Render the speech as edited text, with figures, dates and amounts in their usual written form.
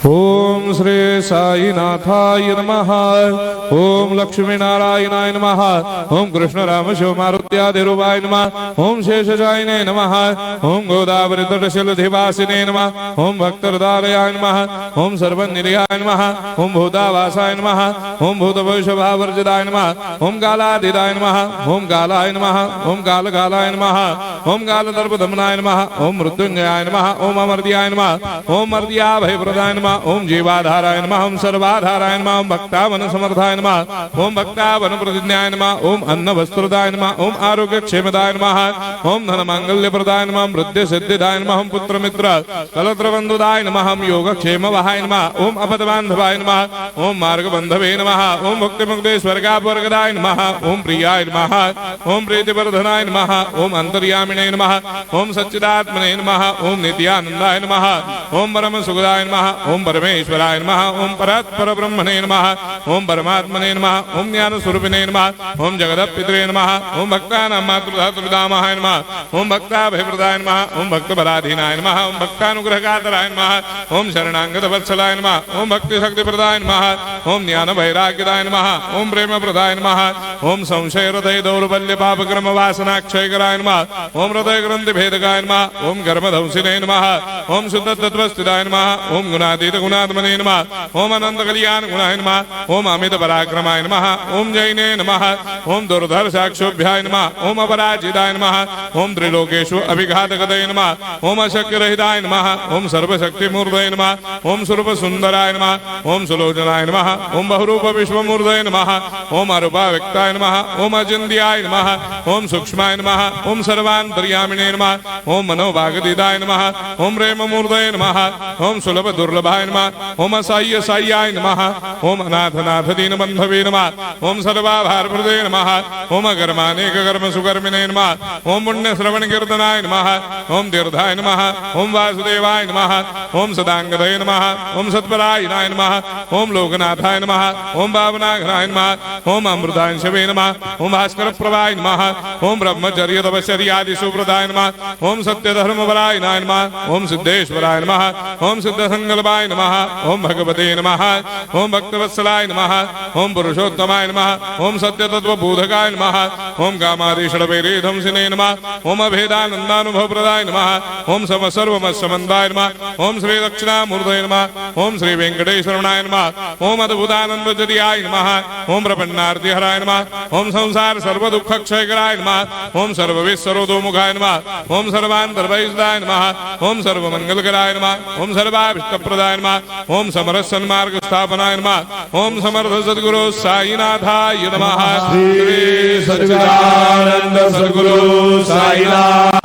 ओम श्री साईनाथाय नमः। ओम लक्ष्मी नारायणाय नमः। ओम कृष्ण राम शिव मारुत्यादिरूपाय नमः। ओम शेषशायिने नमः। ओम गोदावरी तटशिलधिवासिने नमः। ओम भक्तहृदयाय नमः। ओम सर्वनिलयाय नमः। ओम भूतावासाय नमः। ओम भूतभविष्यभावर्जिताय नमः। ओम कालातीताय नमः। ओम कालाय नमः। ओम कालकालाय नमः। ओम कालदर्पदमनाय नमः। ओम मृत्युंजयाय नमः। ओम अमर्त्याय नमः। ओम मर्त्याभयप्रदाय नमः। ओम जीवाधाराय नमः। ओम सर्वाधाराय नमः। ओम भक्तावन समर्थाय नमः। ओम भक्तावन प्रतिज्ञाय नमः। ओम अन्न वस्त्रदाय नमः। ओम आरोग्य क्षेमदाय नमः। ओम धन मांगल्य प्रदाय नमः। ओम वृद्धि सिद्धिदाय नमः। ओम पुत्र मित्र कलत्र बंधुदाय नमः। ओम योग क्षेम वहाय नमः। ओम अपद बांधवाय नमः। ओम मार्ग बंधवे नमः। ओम भक्ति मुक्ति स्वर्गापवर्गदाय नमः। ओम प्रियाय नमः। ओम प्रीतिवर्धनाय नमः। ओम अंतर्यामिने नमः। ओम सच्चिदात्मने नमः। ओम नित्यानंदाय नमः। ओम परम सुखदाय नमः। ओम परमेश्वराय नमः। ओम परात्पर ब्रह्मणे नमः। ओम परमात्मने नमः। ओम ज्ञान स्वरूपिणे नमः। ओम जगदपितरे नमः। ओम भक्तानां मातृधातुर्दामाय नमः। ओम भक्ताभयप्रदाय नमः। ओम भक्तपराधीनाय नमः। ओम भक्तानुग्रहकातराय नमः। ओम शरणागत वत्सलाय नमः। ओम भक्ति शक्ति प्रदाय नमः। ओम ज्ञान वैराग्यदाय नमः। ओम प्रेम प्रदाय नमः। ओम संशय हृदय दौर्बल्य पापक्रम वासना क्षयकराय नमः। ओम हृदय ग्रंथि भेदकाय नमः। ओम कर्मधंसिने नमः। ओम शुद्ध तत्वस्थिताय नमः। ओम गुणातीत गुणात्मने नमः। ओम अनंत कल्याण गुणाय नमः। ओम अमित पराक्रमाय नमः। ओम जैने नमः। ओम दुर्धर साक्षोभ्याय नमः। ओम अपराजिताय नमः। ओम त्रिलोकेषु अभिघातगतये नमः। ओम अशक्य रहिताय नमः। ओम सर्वशक्ति मूर्तये नमः। ओम स्वरूप सुंदराय नमः। ओम सुलोचनाय नमः। ओम बहुरूप विश्वमूर्तये नमः। ओम अरूपाव्यक्ताय नमः। ओम अचिन्त्याय नमः। ओम सूक्ष्माय नमः। ओम सर्वान्तर्यामिने नमः। ओम मनोभागदिदाय नमः। ओम प्रेम मूर्तये नमः। ओम सुलभ दुर्लभाय नमः। ओम असाह्य साह्याय नमः। ओम अनाथनाथ दीन बंधवे नमः। ओम सर्वाभारप्रदे नमः। ओम अकर्मानेक कर्म सुकर्मिणे नमः। ओम पुण्य श्रवण कीर्तनाय नमः। ओम तीर्थाय नमः। ओम वासुदेवाय नमः। ओम सदांगदये नमः। ओम सत्परायणाय नमः। ओम लोकनाथाय नमः। ओम पावनाघनाय नमः। ओम अमृतांशवे नमः। ओम भास्कर प्रभाय नमः। ओम ब्रह्मचर्य तपस्यादि सुप्रदाय नमः। ओम सत्य धर्मपरायणाय नमः। ओम सिद्धेश्वराय नमः। ओम सिद्ध संकल्पाय नमः। ओम भगवते नमः। ओम भक्तवत्सलाय नमः। ओम पुरुषोत्तमाय नमः। ओम सत्य तत्व बोधकाय नमः। ओम कामादिषडवैरेधंसिने नमः। ओम अभेदानंदानुभव प्रदाय नमः। ओम सर्वमस्समन्दाय नमः। ओम श्री दक्षिणामूर्तये नमः। ओम श्री वेंकटेश्वरनाय नमः। ओम अद्भुतानंदजरियाय नमः। ओम प्रपन्नार्ति हराय नमः। ओम संसार सर्व दुख क्षयकराय नमः। ओम सर्वविस्सरोदोमुखाय नमः। ओम सर्वान्तर्वैसदाय नमः। ओम सर्वमंगलकराय नमः। ओम सर्वाभीष्टप्रदाय नमः। ओम समरस सन्मार्ग स्थापनाय नमः। ओम समर्थ सद्गुरु साईनाथाय नमः। श्री सच्चिदानंद सद्गुरु साईनाथ